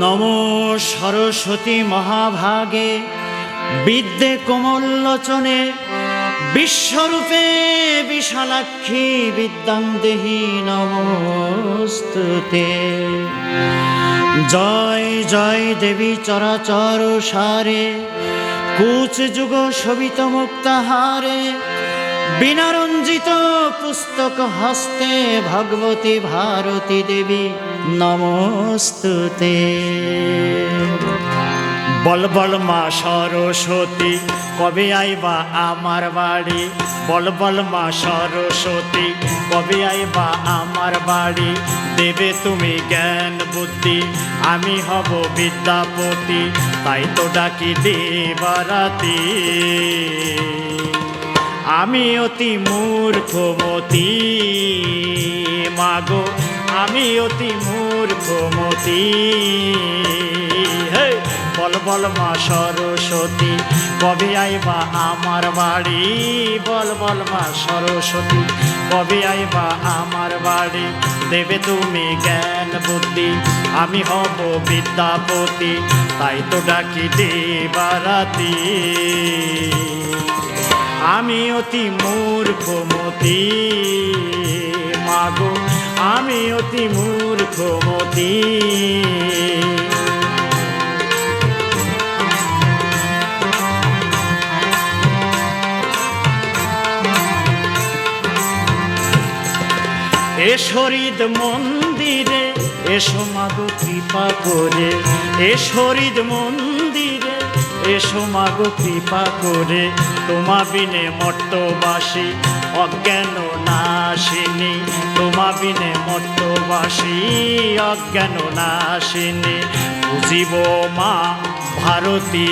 নমো সরস্বতী মহাভাগে বিদ্যে কোমললোচনে বিশ্বরূপে বিশালাক্ষী বিদ্যাং দেহি নমস্তুতে। জয় জয় দেবী চরাচর সারে কুচ যুগ শোভিত মুক্তাহারে বিনারঞ্জিত পুস্তক হস্তে ভগবতী ভারতী দেবী নমস্তুতে। বল বল মা সরস্বতী কবে আইবা আমার বাড়ি, বল বল মা সরস্বতী কবে আইবা আমার বাড়ি। দেবে তুমি জ্ঞান বুদ্ধি আমি হব বিদ্যাপতি, তাই তো ডাকি দেবারাতি। আমি অতি মূর্খমতি মাগো, আমি অতি মূর্খমতি। হে বল বল মা সরস্বতী কবে আইবা আমার বাড়ি, বল বল মা সরস্বতী কবে আইবা আমার বাড়ি। দেবে তুমি জ্ঞান বুদ্ধি আমি হব বিদ্যাপতি, তাই তো ডাকি দেবারাতি। আমি অতি মূর্খমতি মাগো, আমি অতি মূর্খমতি। এসো হৃদ মন্দিরে এসো মাগো কৃপা করে, এসো হৃদ মন্দিরে এসো মাগো কৃপা করে। তোমা বিনে মর্তবাসী অজ্ঞান নাশিনী, তোমা বিনে মর্তবাসী অজ্ঞান নাশিনী। বুঝিব মা ভারতী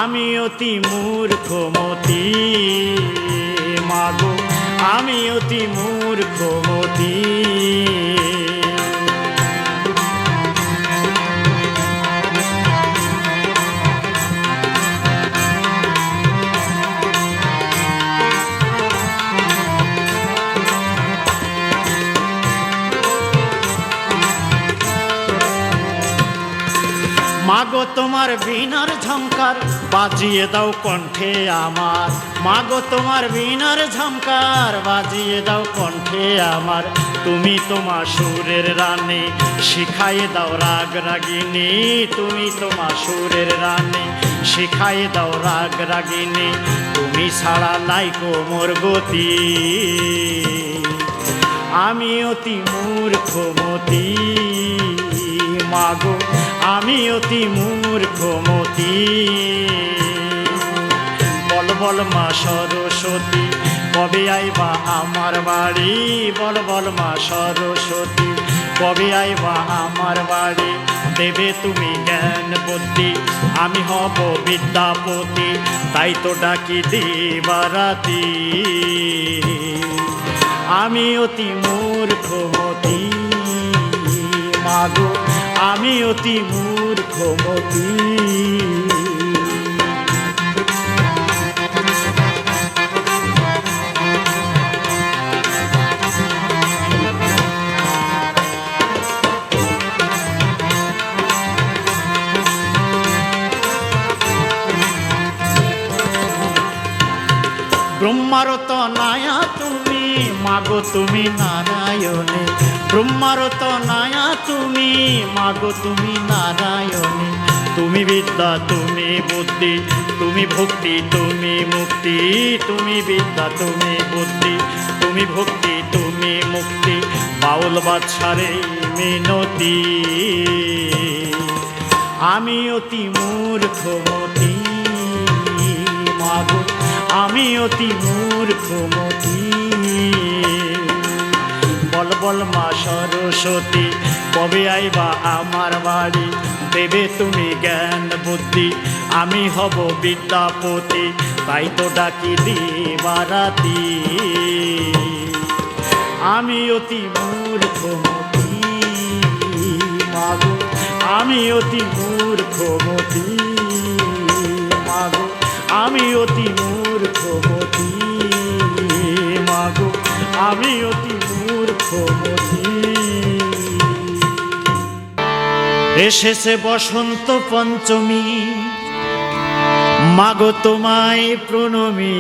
আমি অতি মূর্খমতি মাগো, আমি অতি মূর্খমতি। মাগো তোমার বীণার ঝংকার বাজিয়ে দাও কণ্ঠে আমার, মাগো তোমার বীণার ঝংকার বাজিয়ে দাও কণ্ঠে আমার। তুমি তোমার সুরের রানী শিখাইয়ে দাও রাগ রাগিনী, তুমি তোমার সুরের রানী শিখাইয়ে দাও রাগ রাগিনী। তুমি ছাড়া নাই কো মোর গতি আমি অতি মূর্খমতি মাগো, আমি অতি মূর্খমতি। বল বল মা সরস্বতী কবে আইবা আমার বাড়ি, বল বল মা সরস্বতী কবে আইবা আমার বাড়ি। দেবে তুমি জ্ঞান বুদ্ধি আমি হব বিদ্যাপতি, তাই তো ডাকি দেবারাতি। আমি অতি মূর্খমতি মাগো, আমি অতি মূর্খমতি। ব্রহ্মার তনয়া তুমি মাগো তুমি নারায়ণে, ব্রহ্মার তনয়া তুমি মাগো তুমি নারায়ণে। তুমি বিদ্যা তুমি বুদ্ধি তুমি ভক্তি তুমি মুক্তি, তুমি বিদ্যা তুমি বুদ্ধি তুমি ভক্তি তুমি মুক্তি। বাউল বাদশারে মিনতি আমি অতি মূর্খমতি মাগো, আমি অতি মূর্খমতি। বল বল মা সরস্বতী কবে আইবা আমার বাড়ি। দেবে তুমি জ্ঞান বুদ্ধি আমি হব বিদ্যাপতি, তাই তো ডাকি দেবারাতি। আমি অতি মূর্খমতি মাগো, আমি অতি মূর্খমতি মাগো, আমি অতি মূর্খমতি মাগো, আমি অতি মূর্খমতি। এসেছে বসন্ত পঞ্চমী, মাগো তোমায় প্রণমী।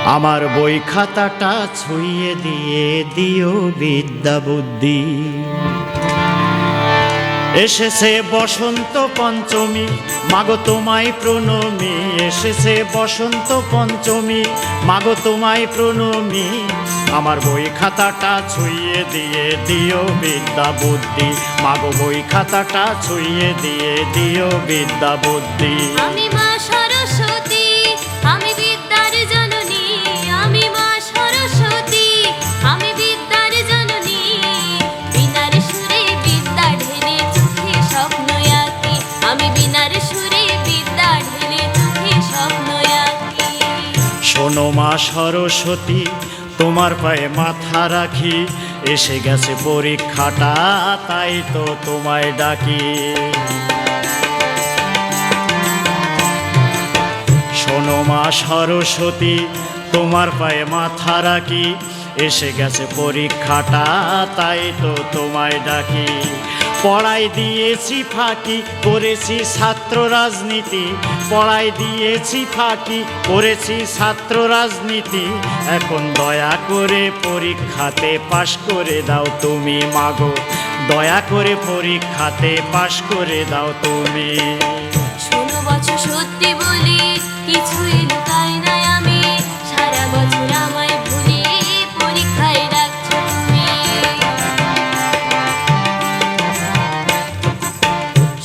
আমার বই খাতাটা ছুঁয়ে দিয়ে দিও বিদ্যা বুদ্ধি। এসেছে বসন্ত পঞ্চমী, মাগো তোমায় প্রণমী। এসেছে বসন্ত পঞ্চমী, মাগো তোমায় প্রণমী। আমার বই খাতাটা ছুঁয়ে দিয়ে দিও বিদ্যা বুদ্ধি। মাগো বই খাতাটা ছুঁয়ে দিয়ে দিও বিদ্যা বুদ্ধি। আমি মা সরস্বতী, আমি বিদ্যার জননী। আমি মা সরস্বতী, আমি বিদ্যার জননী। বিনার সুরে বিদ্যা ঢেলে চোখে স্বপ্ন আঁকি। আমি বিনার সুরে বিদ্যা ঢেলে চোখে স্বপ্ন আঁকি। শোনো মা সরস্বতী, তোমার পায়ে মাথা রাখি। এসে গেছে পরীক্ষাটা, তাই তো তোমায় ডাকি। শোনো মা সরস্বতী, তোমার পায়ে মাথা রাখি। এসে গেছে পরীক্ষাটা, তাই তো তোমায় ডাকি। পড়াই দিয়েছি ফাঁকি, করেছি ছাত্র রাজনীতি। পড়াই দিয়েছি ফাঁকি, করেছি ছাত্র রাজনীতি। এখন দয়া করে পরীক্ষাতে পাশ করে দাও তুমি মাগো। দয়া করে পরীক্ষাতে পাশ করে দাও তুমি। শোনো বছর সত্যি বলি, কিছুই লুকাই নাই আমি। সারা বছর আমায় ভুলে পরীক্ষায় ডাকছো তুমি।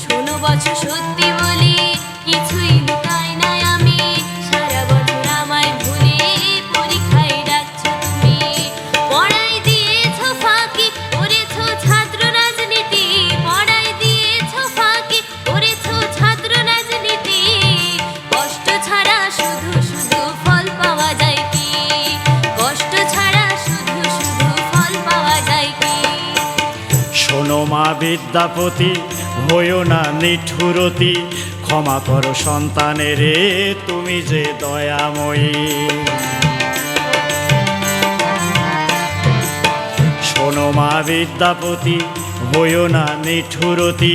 শোনো বছর সত্যি বলি, কিছুই লুকাই নাই আমি। সারা বছর আমায় ভুলে পরীক্ষায় ডাকছো তুমি। পড়াই দিয়েছো ফাঁকি, করেছো ছাত্র রাজনীতি। পড়াই দিয়েছো ফাঁকি, করেছো ছাত্র রাজনীতি। কষ্ট ছাড়া শুধু শুধু ফল পাওয়া যায় কি? কষ্ট ছাড়া শুধু শুধু ফল পাওয়া যায় কি? শোনো মা বিদ্যাপতি, হইও না নিঠুরতি। ক্ষমা করো সন্তানের, তুমি যে দয়াময়ী। শোনো মা বিদ্যাপতি, হইও না নিঠুরতি।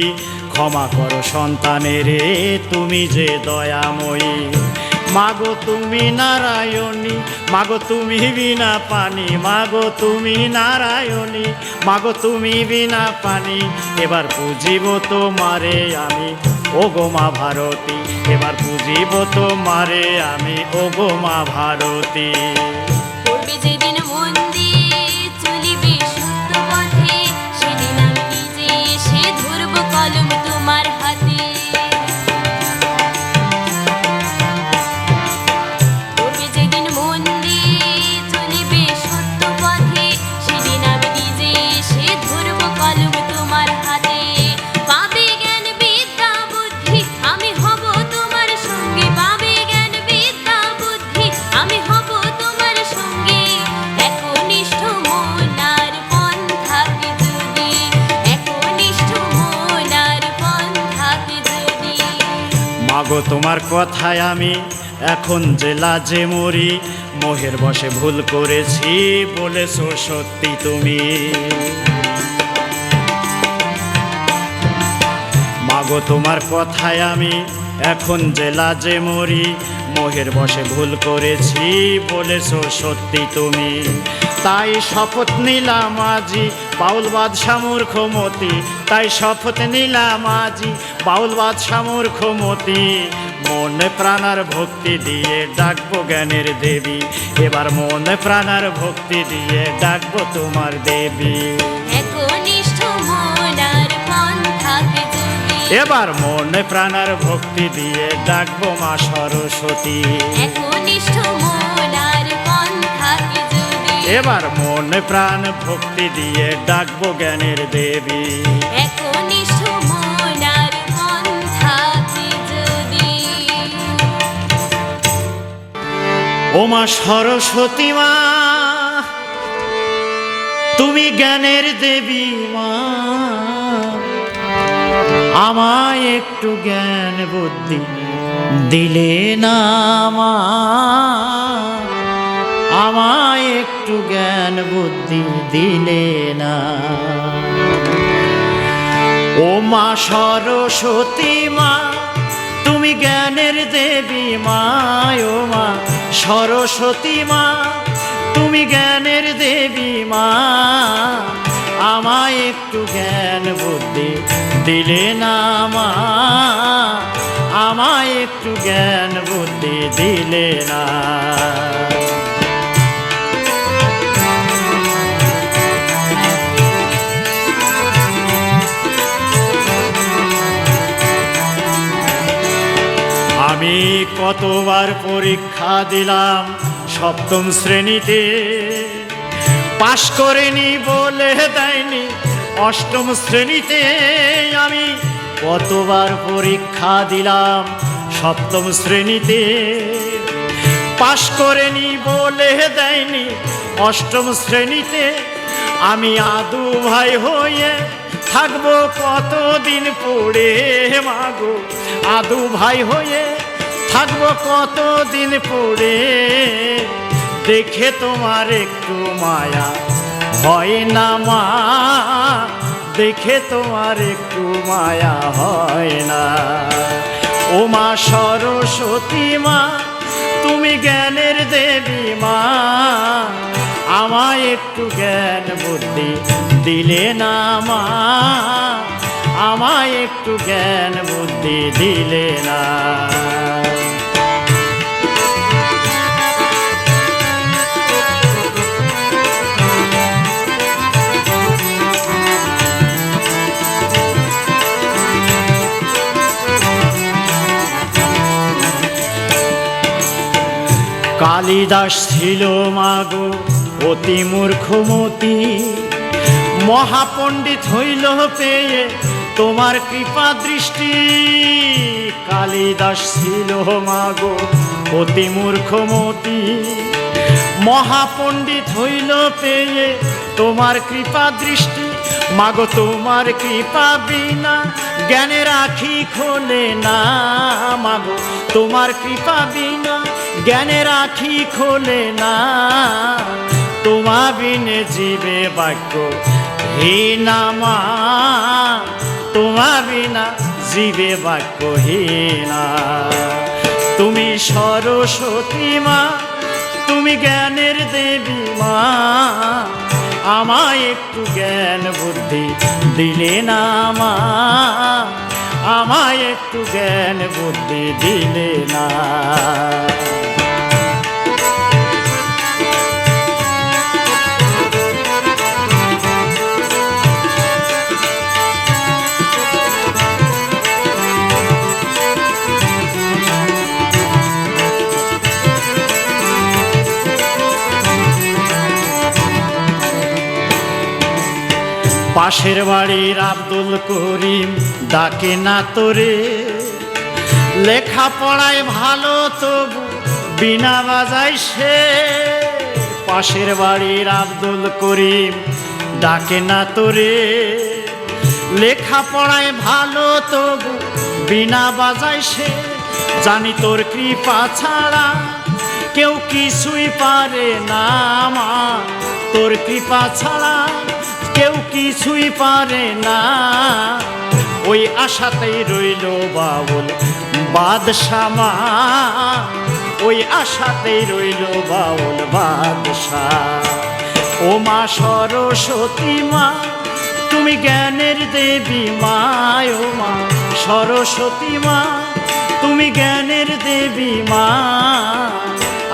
ক্ষমা করো সন্তানের, তুমি যে দয়াময়ী। মাগো তুমি নারায়ণী, মাগো তুমি বিনা পানি। মাগো তুমি নারায়ণী, মাগো তুমি বিনা পানি। এবার পুজিব তোমারে আমি, ওগো মা ভারতী। এবার পুজিব তোমারে আমি, ওগো মা ভারতী। পড়বে যেদিন মন দিয়ে, চলিবে সত্য পথে। সেদিন আমি নিজে এসে ধরব কলম তোমার হাতে। পড়বে যেদিন মন দিয়ে, চলিবে সত্য পথে। সেদিন আমি নিজে এসে ধরব কলম তোমার হাতে। পাবে জ্ঞান বিদ্যা বুদ্ধি, আমি হব তোমার সঙ্গে। পাবে জ্ঞান বিদ্যা বুদ্ধি, আমি হব তোমার সঙ্গে। একনিষ্ঠ মন আর পন্থাকে যদি, একনিষ্ঠ মন আর পন্থাকে যদি। মাগো তোমার কথায় আমি এখন যে লাজে মরি। মোহের বশে ভুল করেছি, বলেছো সত্যি তুমি। মাগো তোমার কথায় আমি এখন যে লাজে মরি। মোহের বশে ভুল করেছি, বলেছো সত্যি তুমি। তাই শপথ নিলাম আজি, বাউল বাদশা মূর্খমতি। তাই শপথ নিলাম আজি, বাউল বাদশা মূর্খমতি। মন প্রাণার ভক্তি দিয়ে ডাকবো জ্ঞানের দেবী। এবার মন প্রাণার ভক্তি দিয়ে ডাকবো তোমার দেবী। একনিষ্ঠ মন আর পন্থাকে যদি, এবার মন প্রাণার ভক্তি দিয়ে ডাকবো মা সরস্বতী। একনিষ্ঠ মন আর পন্থাকে যদি, এবার মন প্রাণ ভক্তি দিয়ে ডাকবো জ্ঞানের দেবী। একনিষ্ঠ মন আর পন্থাকে যদি। ও মা সরস্বতী মা, তুমি জ্ঞানের দেবী মা। আমায় একটু জ্ঞান বুদ্ধি দিলে না মা। আমায় একটু জ্ঞান বুদ্ধি দিলে না। ও মা সরস্বতী মা, তুমি জ্ঞানের দেবী মা। ও মা সরস্বতী মা, তুমি জ্ঞানের দেবী মা। আমায় একটু জ্ঞান বুদ্ধি দিলে না মা, আমায় একটু জ্ঞান বুদ্ধি দিলে না। আমি কতবার পরীক্ষা দিলাম সপ্তম শ্রেণীতে, পাশ করেনি বলে দেয়নি অষ্টম শ্রেণীতে। আমি কতবার পরীক্ষা দিলাম সপ্তম শ্রেণীতে, পাশ করেনি বলে দেয়নি অষ্টম শ্রেণীতে। আমি আদু ভাই হয়ে থাকবো কতদিন পড়ে মাগো, আদু ভাই হয়ে থাকবো কতদিন পড়ে। দেখে তোমার একটু মায়া হয় না মা, দেখে তোমার একটু মায়া হয় না। ও মা সরস্বতী মা, তুমি জ্ঞানের দেবী মা। আমায় একটু জ্ঞান বুদ্ধি দিলে না মা, আমায় একটু জ্ঞান বুদ্ধি দিলে না। কালিদাস ছিল মাগো অতি মূর্খমতি, মহাপণ্ডিত হইল পেয়ে তোমার কৃপা দৃষ্টি। কালিদাস ছিল মাগো অতি মূর্খমতি, মহাপণ্ডিত হইল পেয়ে তোমার কৃপা দৃষ্টি। মাগো তোমার কৃপা বিনা জ্ঞানের আখি খোলে না, মাগো তোমার কৃপা বিনা জ্ঞানের আখি খোলে না। তোমা বিনে জীবে বাক্য হীনা মা, তোমা বিনা জীবে বাক্য হীনা। তুমি সরস্বতী মা, তুমি জ্ঞানের দেবী মা। আমায় একটু জ্ঞান বুদ্ধি দিলে না মা, আমায় একটু জ্ঞান বুদ্ধি দিলে না। পাশের বাড়ির আব্দুল করিম ডাকে না তোরে, লেখাপড়ায় ভালো তবু বিনা বাজায় সে। পাশের বাড়ির আব্দুল করিম ডাকে না তোরে, লেখাপড়ায় ভালো তবু বিনা বাজায় সে। জানি তোর কৃপা ছাড়া কেউ কিছুই পারে না মা, তোর কৃপা ছাড়া কেউ কিছুই পারে না। ওই আশাতেই রইল বাউল বাদশা মা, ওই আশাতেই রইল বাউল বাদশা। ও মা সরস্বতী মা, তুমি জ্ঞানের দেবী মা। ও মা সরস্বতী মা, তুমি জ্ঞানের দেবী মা।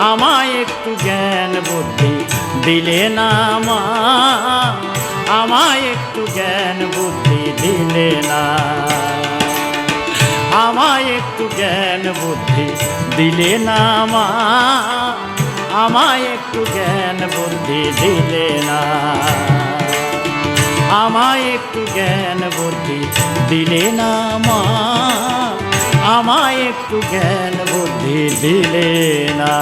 আমায় একটু জ্ঞান বুদ্ধি দিলে না মা, আমায় একটু জ্ঞান বুদ্ধি দিলে না। আমায় একটু জ্ঞান বুদ্ধি দিলে না মা, আমায় একটু জ্ঞান বুদ্ধি দিলে না। আমায় একটু জ্ঞান বুদ্ধি দিলে না মা, আমায় একটু জ্ঞান বুদ্ধি দিলে না।